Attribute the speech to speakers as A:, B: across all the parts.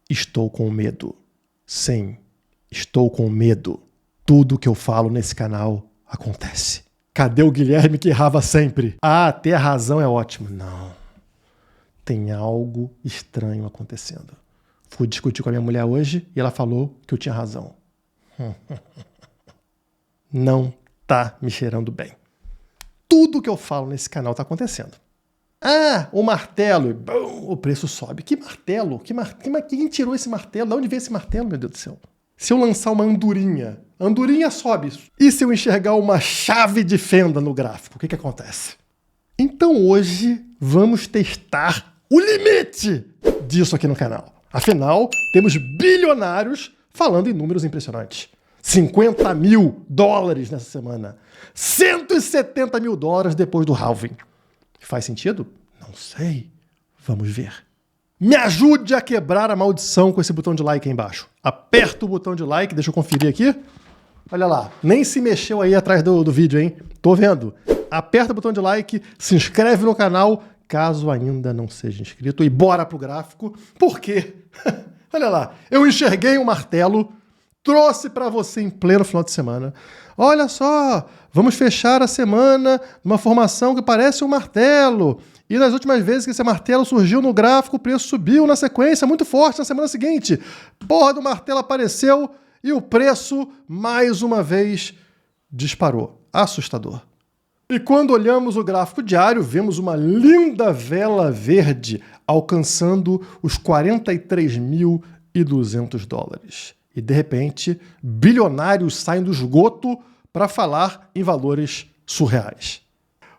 A: Estou com medo. Sim, estou com medo. Tudo que eu falo nesse canal acontece. Cadê o Guilherme que errava sempre? Ah, ter a razão é ótimo. Não. Tem algo estranho acontecendo. Fui discutir com a minha mulher hoje e ela falou que eu tinha razão. Não tá me cheirando bem. Tudo que eu falo nesse canal tá acontecendo. Ah, o martelo. E bum, o preço sobe. Que martelo? Quem tirou esse martelo? De onde veio esse martelo, meu Deus do céu? Se eu lançar uma andorinha, a andorinha sobe. E se eu enxergar uma chave de fenda no gráfico, o que acontece? Então hoje vamos testar o limite disso aqui no canal. Afinal, temos bilionários falando em números impressionantes. 50 mil dólares nessa semana. 170 mil dólares depois do halving. Faz sentido? Não sei. Vamos ver. Me ajude a quebrar a maldição com esse botão de like aí embaixo. Aperta o botão de like, deixa eu conferir aqui. Olha lá, nem se mexeu aí atrás do vídeo, hein? Tô vendo. Aperta o botão de like, se inscreve no canal, caso ainda não seja inscrito, e bora pro gráfico. Por quê? Olha lá, eu enxerguei um martelo, trouxe para você em pleno final de semana. Olha só, vamos fechar a semana numa formação que parece um martelo. E nas últimas vezes que esse martelo surgiu no gráfico, o preço subiu na sequência muito forte na semana seguinte. Porra do martelo apareceu e o preço, mais uma vez, disparou. Assustador. E quando olhamos o gráfico diário, vemos uma linda vela verde alcançando os 43.200 dólares. E, de repente, bilionários saem do esgoto para falar em valores surreais.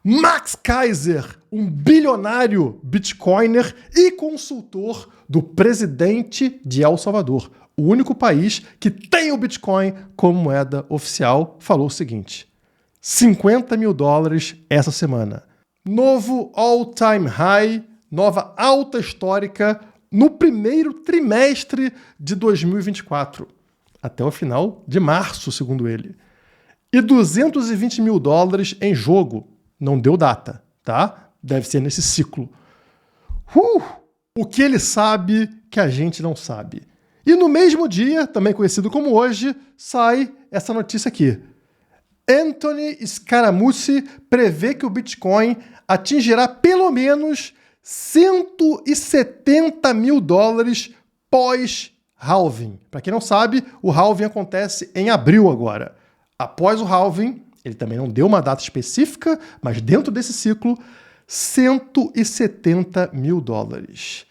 A: Max Keiser, um bilionário bitcoiner e consultor do presidente de El Salvador, o único país que tem o Bitcoin como moeda oficial, falou o seguinte: 50 mil dólares essa semana. Novo all-time high, nova alta histórica no primeiro trimestre de 2024, até o final de março, segundo ele. E 220 mil dólares em jogo. Não deu data, tá? Deve ser nesse ciclo. O que ele sabe que a gente não sabe. E no mesmo dia, também conhecido como hoje, sai essa notícia aqui. Anthony Scaramucci prevê que o Bitcoin atingirá pelo menos 170 mil dólares pós-halving. Para quem não sabe, o halving acontece em abril agora. Após o halving, ele também não deu uma data específica, mas dentro desse ciclo, 170 mil dólares.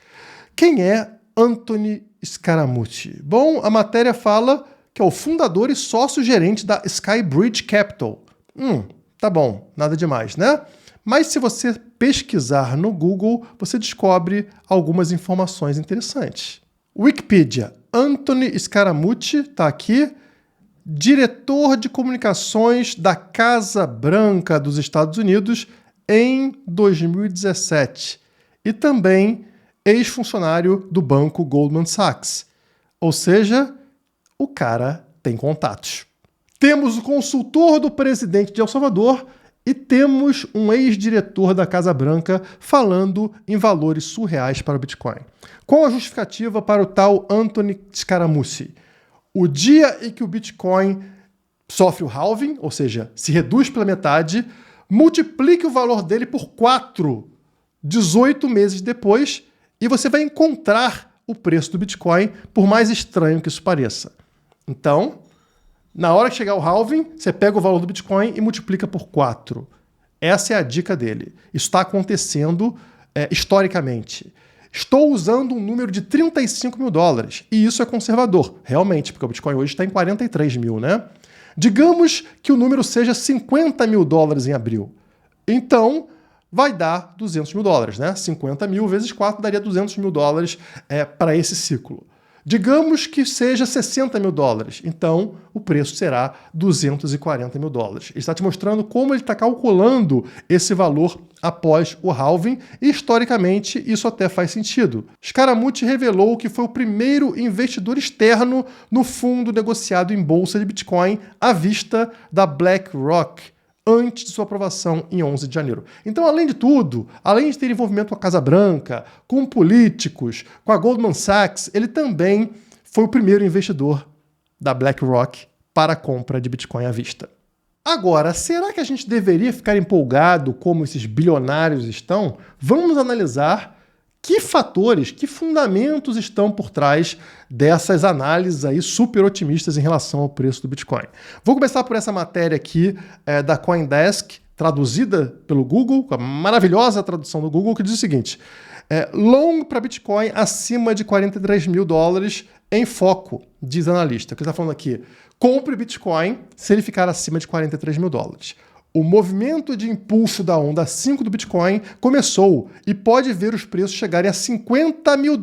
A: Quem é Anthony Scaramucci? Bom, a matéria fala que é o fundador e sócio-gerente da Skybridge Capital. Tá bom, nada demais, né? Mas se você pesquisar no Google, você descobre algumas informações interessantes. Wikipedia, Anthony Scaramucci, tá aqui, diretor de comunicações da Casa Branca dos Estados Unidos em 2017 e também ex-funcionário do banco Goldman Sachs. Ou seja, o cara tem contatos. Temos o consultor do presidente de El Salvador e temos um ex-diretor da Casa Branca falando em valores surreais para o Bitcoin. Qual a justificativa para o tal Anthony Scaramucci? O dia em que o Bitcoin sofre o halving, ou seja, se reduz pela metade, multiplique o valor dele por 4, 18 meses depois, e você vai encontrar o preço do Bitcoin, por mais estranho que isso pareça. Então, na hora que chegar o halving, você pega o valor do Bitcoin e multiplica por 4. Essa é a dica dele. Isso está acontecendo historicamente. Estou usando um número de 35 mil dólares. E isso é conservador, realmente, porque o Bitcoin hoje está em 43 mil, né? Digamos que o número seja 50 mil dólares em abril. Então, vai dar 200 mil dólares, né? 50 mil vezes 4 daria 200 mil dólares para esse ciclo. Digamos que seja 60 mil dólares, então o preço será 240 mil dólares. Ele está te mostrando como ele está calculando esse valor após o halving e, historicamente, isso até faz sentido. Scaramucci revelou que foi o primeiro investidor externo no fundo negociado em bolsa de Bitcoin à vista da BlackRock, antes de sua aprovação em 11 de janeiro. Então, além de tudo, além de ter envolvimento com a Casa Branca, com políticos, com a Goldman Sachs, ele também foi o primeiro investidor da BlackRock para a compra de Bitcoin à vista. Agora, será que a gente deveria ficar empolgado como esses bilionários estão? Vamos analisar que fatores, que fundamentos estão por trás dessas análises aí super otimistas em relação ao preço do Bitcoin. Vou começar por essa matéria aqui da CoinDesk, traduzida pelo Google, com a maravilhosa tradução do Google, que diz o seguinte: long para Bitcoin acima de $43 mil em foco, diz analista. O que ele está falando aqui? Compre Bitcoin se ele ficar acima de $43 mil. O movimento de impulso da onda 5 do Bitcoin começou e pode ver os preços chegarem a $50 mil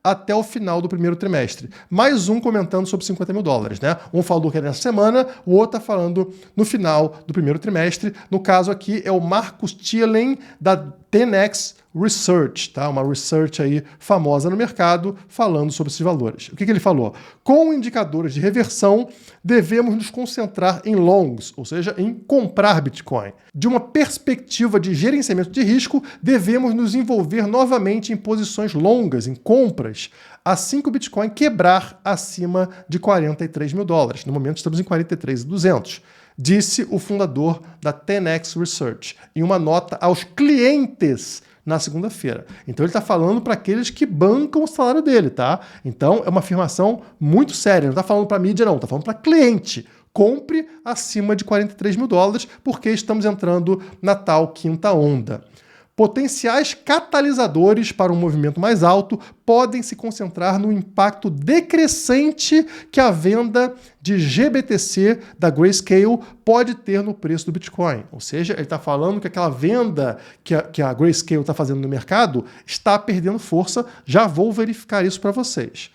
A: até o final do primeiro trimestre. Mais um comentando sobre $50 mil, né? Um falou que era nessa semana, o outro está falando no final do primeiro trimestre. No caso aqui é o Marcus Thielen, da 10X Research, tá? Uma research aí famosa no mercado, falando sobre esses valores. O que ele falou? Com indicadores de reversão, devemos nos concentrar em longs, ou seja, em comprar Bitcoin. De uma perspectiva de gerenciamento de risco, devemos nos envolver novamente em posições longas, em compras, assim que o Bitcoin quebrar acima de $43 mil. No momento estamos em 43.200. Disse o fundador da 10X Research, em uma nota aos clientes na segunda-feira. Então ele está falando para aqueles que bancam o salário dele, tá? Então é uma afirmação muito séria. Não está falando para a mídia, não. Está falando para cliente. Compre acima de $43 mil, porque estamos entrando na tal quinta onda. Potenciais catalisadores para um movimento mais alto podem se concentrar no impacto decrescente que a venda de GBTC da Grayscale pode ter no preço do Bitcoin. Ou seja, ele está falando que aquela venda que a Grayscale está fazendo no mercado está perdendo força. Já vou verificar isso para vocês.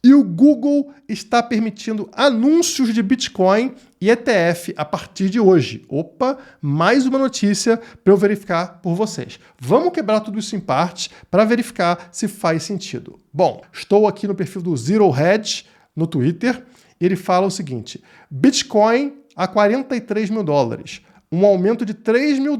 A: E o Google está permitindo anúncios de Bitcoin e ETF a partir de hoje. Opa, mais uma notícia para eu verificar por vocês. Vamos quebrar tudo isso em partes para verificar se faz sentido. Bom, estou aqui no perfil do Zero Hedge no Twitter e ele fala o seguinte: Bitcoin a $43 mil, um aumento de $3 mil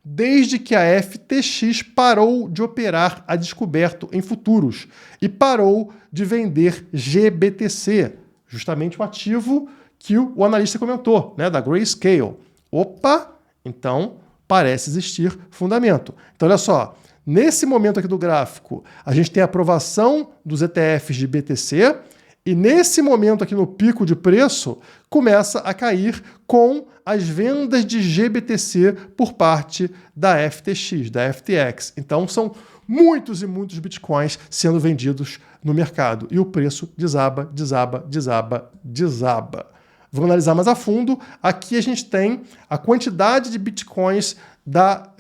A: desde que a FTX parou de operar a descoberto em futuros e parou de vender GBTC, justamente o ativo que o analista comentou, né, da Grayscale. Opa, então parece existir fundamento. Então olha só, nesse momento aqui do gráfico, a gente tem a aprovação dos ETFs de BTC e nesse momento aqui no pico de preço, começa a cair com as vendas de GBTC por parte da FTX, da FTX. Então são muitos e muitos bitcoins sendo vendidos no mercado. E o preço desaba, desaba, desaba, desaba. Vamos analisar mais a fundo. Aqui a gente tem a quantidade de bitcoins da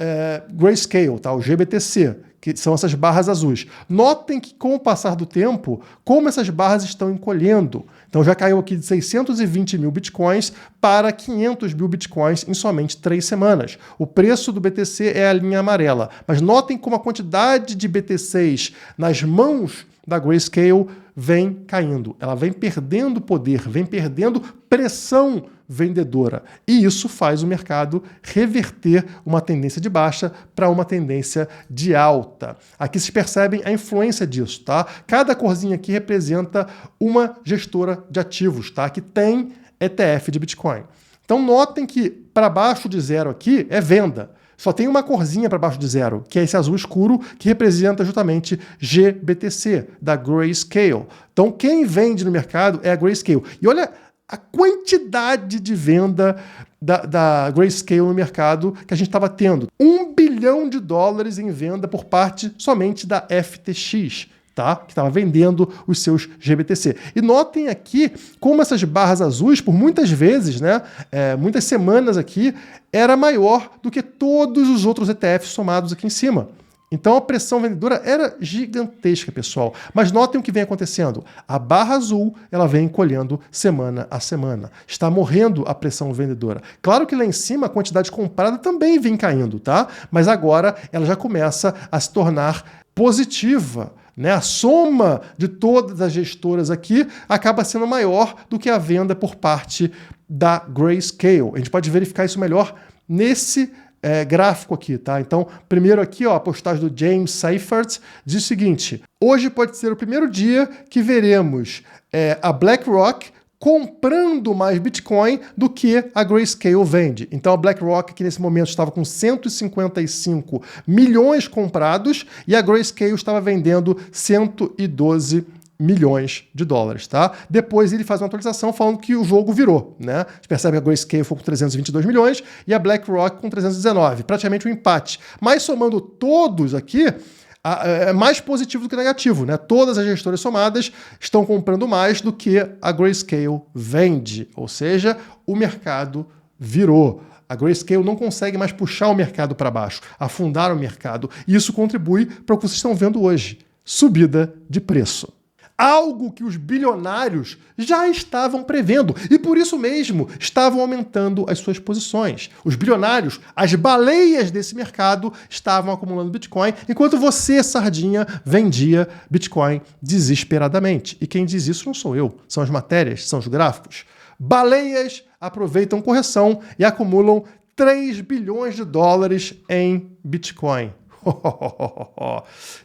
A: Grayscale, tá? O GBTC, que são essas barras azuis. Notem que com o passar do tempo, como essas barras estão encolhendo. Então já caiu aqui de 620 mil bitcoins para 500 mil bitcoins em somente 3 semanas. O preço do BTC é a linha amarela. Mas notem como a quantidade de BTCs nas mãos da Grayscale vem caindo. Ela vem perdendo poder, vem perdendo pressão vendedora. E isso faz o mercado reverter uma tendência de baixa para uma tendência de alta. Aqui vocês percebem a influência disso, tá? Cada corzinha aqui representa uma gestora de ativos, tá? Que tem ETF de Bitcoin. Então notem que para baixo de zero aqui é venda. Só tem uma corzinha para baixo de zero, que é esse azul escuro, que representa justamente GBTC, da Grayscale. Então, quem vende no mercado é a Grayscale. E olha a quantidade de venda da Grayscale no mercado que a gente estava tendo. $1 bilhão em venda por parte somente da FTX. Tá? Que estava vendendo os seus GBTC. E notem aqui como essas barras azuis, por muitas vezes, né, muitas semanas aqui, era maior do que todos os outros ETFs somados aqui em cima. Então a pressão vendedora era gigantesca, pessoal. Mas notem o que vem acontecendo. A barra azul ela vem encolhendo semana a semana. Está morrendo a pressão vendedora. Claro que lá em cima a quantidade comprada também vem caindo, tá? Mas agora ela já começa a se tornar positiva né? A soma de todas as gestoras aqui acaba sendo maior do que a venda por parte da Grayscale. A gente pode verificar isso melhor nesse gráfico aqui, tá? Então, primeiro aqui, ó, a postagem do James Seifert diz o seguinte: hoje pode ser o primeiro dia que veremos a BlackRock comprando mais Bitcoin do que a Grayscale vende. Então a BlackRock, que nesse momento estava com 155 milhões comprados, e a Grayscale estava vendendo 112 milhões de dólares, tá? Depois ele faz uma atualização falando que o jogo virou, né? A gente percebe que a Grayscale foi com 322 milhões e a BlackRock com 319, praticamente um empate. Mas somando todos aqui, é mais positivo do que negativo, né? Todas as gestoras somadas estão comprando mais do que a Grayscale vende, ou seja, o mercado virou. A Grayscale não consegue mais puxar o mercado para baixo, afundar o mercado, e isso contribui para o que vocês estão vendo hoje, subida de preço. Algo que os bilionários já estavam prevendo e por isso mesmo estavam aumentando as suas posições. Os bilionários, as baleias desse mercado, estavam acumulando Bitcoin, enquanto você, sardinha, vendia Bitcoin desesperadamente. E quem diz isso não sou eu, são as matérias, são os gráficos. Baleias aproveitam correção e acumulam 3 bilhões de dólares em Bitcoin.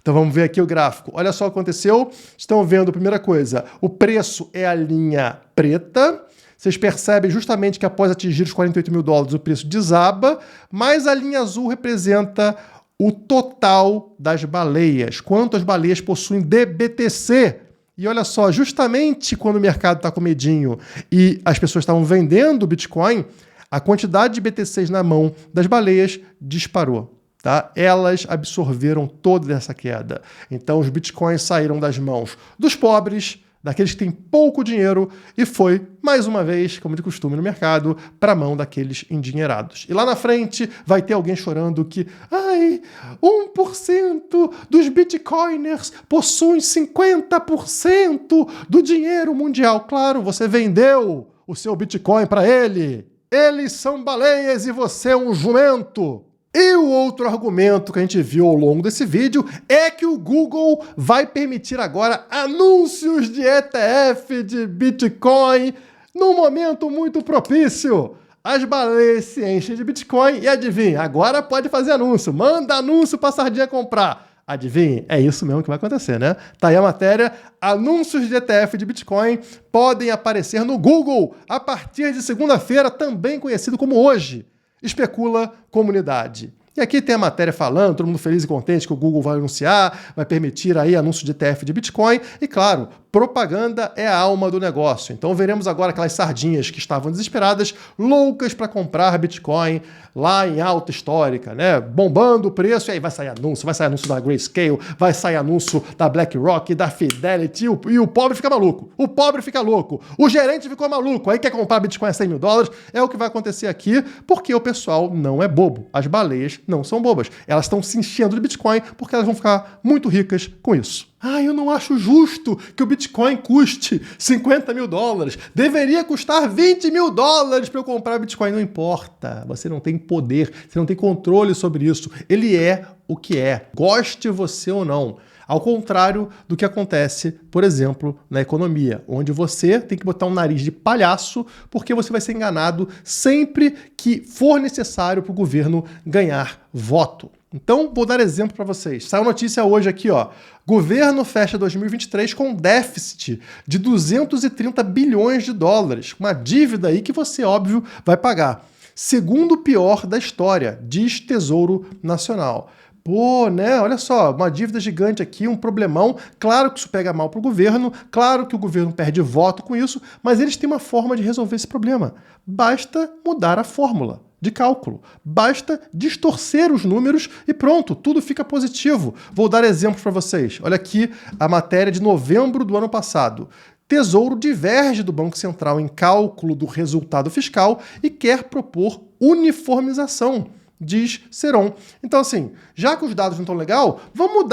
A: Então vamos ver aqui o gráfico. Olha só o que aconteceu. Estão vendo a primeira coisa. O preço é a linha preta. Vocês percebem justamente que após atingir os 48 mil dólares o preço desaba, mas a linha azul representa o total das baleias. Quanto as baleias possuem de BTC. E olha só, justamente quando o mercado está com medinho e as pessoas estavam vendendo Bitcoin, a quantidade de BTCs na mão das baleias disparou. Tá? Elas absorveram toda essa queda. Então os bitcoins saíram das mãos dos pobres, daqueles que têm pouco dinheiro, e foi, mais uma vez, como de costume no mercado, para a mão daqueles endinheirados. E lá na frente vai ter alguém chorando que 1% dos bitcoiners possuem 50% do dinheiro mundial. Claro, você vendeu o seu bitcoin para ele. Eles são baleias e você é um jumento. E o outro argumento que a gente viu ao longo desse vídeo é que o Google vai permitir agora anúncios de ETF de Bitcoin num momento muito propício. As baleias se enchem de Bitcoin e adivinha, agora pode fazer anúncio. Manda anúncio para a sardinha comprar. Adivinha, é isso mesmo que vai acontecer, né? Tá aí a matéria. Anúncios de ETF de Bitcoin podem aparecer no Google a partir de segunda-feira, também conhecido como hoje. Especula comunidade. E aqui tem a matéria falando, todo mundo feliz e contente que o Google vai anunciar, vai permitir aí anúncio de ETF de Bitcoin. E claro, propaganda é a alma do negócio. Então veremos agora aquelas sardinhas que estavam desesperadas, loucas para comprar Bitcoin lá em alta histórica, né? Bombando o preço, e aí vai sair anúncio da Grayscale, vai sair anúncio da BlackRock, da Fidelity, e o pobre fica maluco. O pobre fica louco. O gerente ficou maluco. Aí quer comprar Bitcoin a 100 mil dólares. É o que vai acontecer aqui, porque o pessoal não é bobo. As baleias não são bobas. Elas estão se enchendo de Bitcoin porque elas vão ficar muito ricas com isso. Eu não acho justo que o Bitcoin custe 50 mil dólares. Deveria custar 20 mil dólares para eu comprar Bitcoin. Não importa. Você não tem poder, você não tem controle sobre isso. Ele é o que é. Goste você ou não. Ao contrário do que acontece, por exemplo, na economia, onde você tem que botar um nariz de palhaço porque você vai ser enganado sempre que for necessário para o governo ganhar voto. Então, vou dar exemplo para vocês. Saiu notícia hoje aqui, ó. Governo fecha 2023 com déficit de 230 bilhões de dólares. Uma dívida aí que você, óbvio, vai pagar. Segundo pior da história, diz Tesouro Nacional. Pô, né? Olha só, uma dívida gigante aqui, um problemão. Claro que isso pega mal para o governo, claro que o governo perde voto com isso, mas eles têm uma forma de resolver esse problema. Basta mudar a fórmula de cálculo. Basta distorcer os números e pronto, tudo fica positivo. Vou dar exemplos para vocês. Olha aqui a matéria de novembro do ano passado. Tesouro diverge do Banco Central em cálculo do resultado fiscal e quer propor uniformização, diz Seron. Então, assim, já que os dados não estão legal, vamos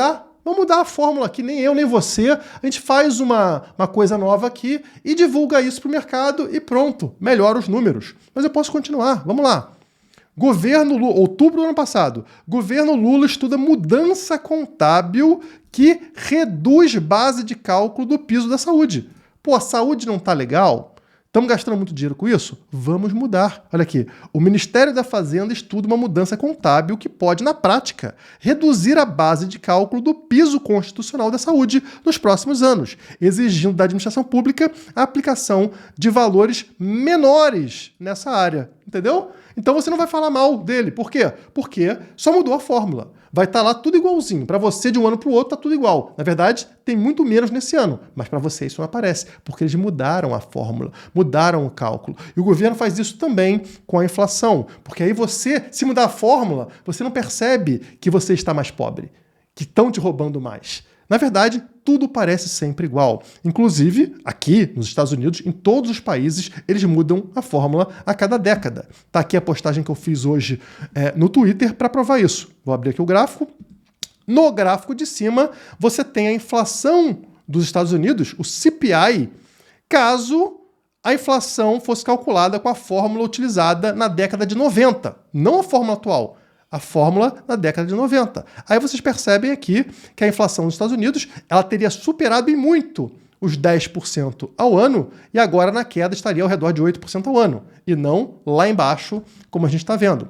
A: mudar a fórmula aqui, nem eu, nem você. A gente faz uma coisa nova aqui e divulga isso para o mercado e pronto, melhora os números. Mas eu posso continuar, vamos lá. Governo Lula, outubro do ano passado, governo Lula estuda mudança contábil que reduz base de cálculo do piso da saúde. Pô, a saúde não tá legal? Estamos gastando muito dinheiro com isso? Vamos mudar. Olha aqui, o Ministério da Fazenda estuda uma mudança contábil que pode, na prática, reduzir a base de cálculo do piso constitucional da saúde nos próximos anos, exigindo da administração pública a aplicação de valores menores nessa área. Entendeu? Então você não vai falar mal dele. Por quê? Porque só mudou a fórmula. Vai estar lá tudo igualzinho. Para você, de um ano para o outro, está tudo igual. Na verdade, tem muito menos nesse ano. Mas para você isso não aparece, porque eles mudaram a fórmula, mudaram o cálculo. E o governo faz isso também com a inflação. Porque aí você, se mudar a fórmula, você não percebe que você está mais pobre, que estão te roubando mais. Na verdade, tudo parece sempre igual. Inclusive, aqui nos Estados Unidos, em todos os países, eles mudam a fórmula a cada década. Tá aqui a postagem que eu fiz hoje no Twitter para provar isso. Vou abrir aqui o gráfico. No gráfico de cima, você tem a inflação dos Estados Unidos, o CPI, caso a inflação fosse calculada com a fórmula utilizada na década de 90, não a fórmula atual. A fórmula na década de 90. Aí vocês percebem aqui que a inflação nos Estados Unidos ela teria superado em muito os 10% ao ano e agora na queda estaria ao redor de 8% ao ano e não lá embaixo, como a gente está vendo.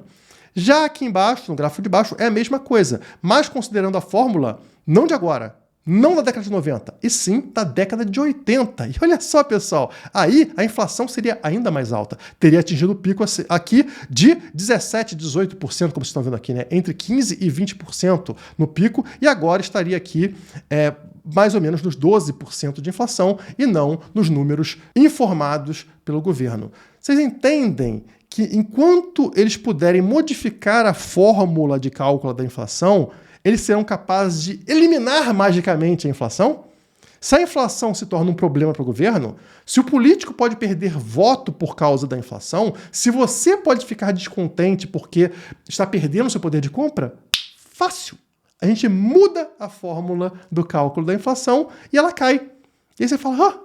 A: Já aqui embaixo, no gráfico de baixo, é a mesma coisa, mas considerando a fórmula não de agora, não da década de 90, e sim da década de 80. E olha só, pessoal, aí a inflação seria ainda mais alta. Teria atingido o pico aqui de 17%, 18%, como vocês estão vendo aqui, né? Entre 15% e 20% no pico, e agora estaria aqui mais ou menos nos 12% de inflação e não nos números informados pelo governo. Vocês entendem que enquanto eles puderem modificar a fórmula de cálculo da inflação, eles serão capazes de eliminar magicamente a inflação? Se a inflação se torna um problema para o governo, se o político pode perder voto por causa da inflação, se você pode ficar descontente porque está perdendo seu poder de compra, fácil. A gente muda a fórmula do cálculo da inflação e ela cai. E aí você fala,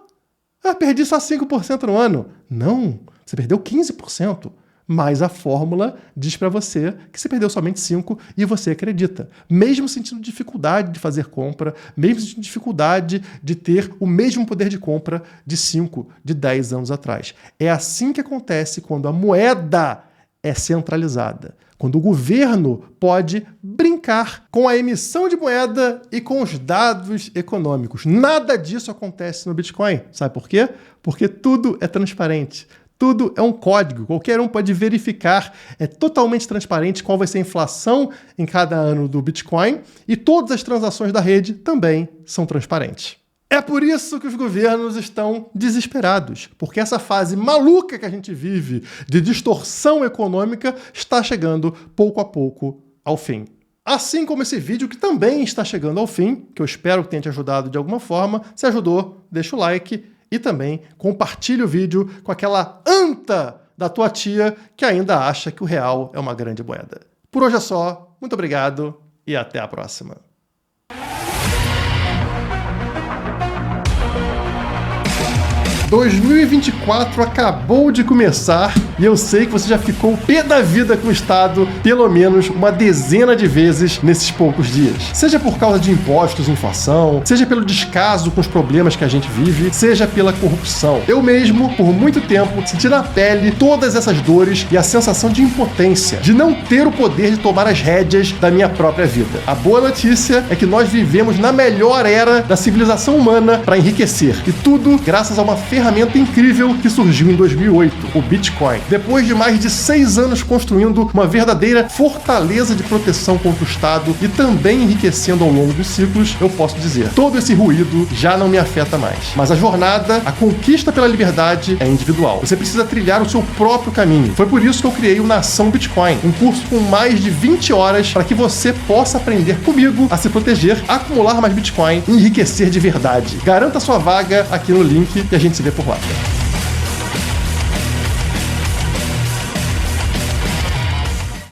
A: perdi só 5% no ano. Não, você perdeu 15%. Mas a fórmula diz para você que você perdeu somente 5% e você acredita. Mesmo sentindo dificuldade de fazer compra, mesmo sentindo dificuldade de ter o mesmo poder de compra de 5, de 10 anos atrás. É assim que acontece quando a moeda é centralizada. Quando o governo pode brincar com a emissão de moeda e com os dados econômicos. Nada disso acontece no Bitcoin. Sabe por quê? Porque tudo é transparente. Tudo é um código, qualquer um pode verificar, é totalmente transparente qual vai ser a inflação em cada ano do Bitcoin e todas as transações da rede também são transparentes. É por isso que os governos estão desesperados, porque essa fase maluca que a gente vive de distorção econômica está chegando pouco a pouco ao fim. Assim como esse vídeo que também está chegando ao fim, que eu espero que tenha te ajudado de alguma forma. Se ajudou, deixa o like. E também compartilhe o vídeo com aquela anta da tua tia que ainda acha que o real é uma grande moeda. Por hoje é só. Muito obrigado e até a próxima. 2024 acabou de começar e eu sei que você já ficou pé da vida com o Estado pelo menos uma dezena de vezes nesses poucos dias. Seja por causa de impostos, inflação, seja pelo descaso com os problemas que a gente vive, seja pela corrupção. Eu mesmo, por muito tempo, senti na pele todas essas dores e a sensação de impotência, de não ter o poder de tomar as rédeas da minha própria vida. A boa notícia é que nós vivemos na melhor era da civilização humana para enriquecer. E tudo graças a uma ferramenta incrível que surgiu em 2008, o Bitcoin. Depois de mais de 6 anos construindo uma verdadeira fortaleza de proteção contra o Estado e também enriquecendo ao longo dos ciclos, eu posso dizer, todo esse ruído já não me afeta mais. Mas a jornada, a conquista pela liberdade é individual. Você precisa trilhar o seu próprio caminho. Foi por isso que eu criei o Nação Bitcoin, um curso com mais de 20 horas para que você possa aprender comigo a se proteger, acumular mais Bitcoin e enriquecer de verdade. Garanta sua vaga aqui no link e a gente se vê por lá.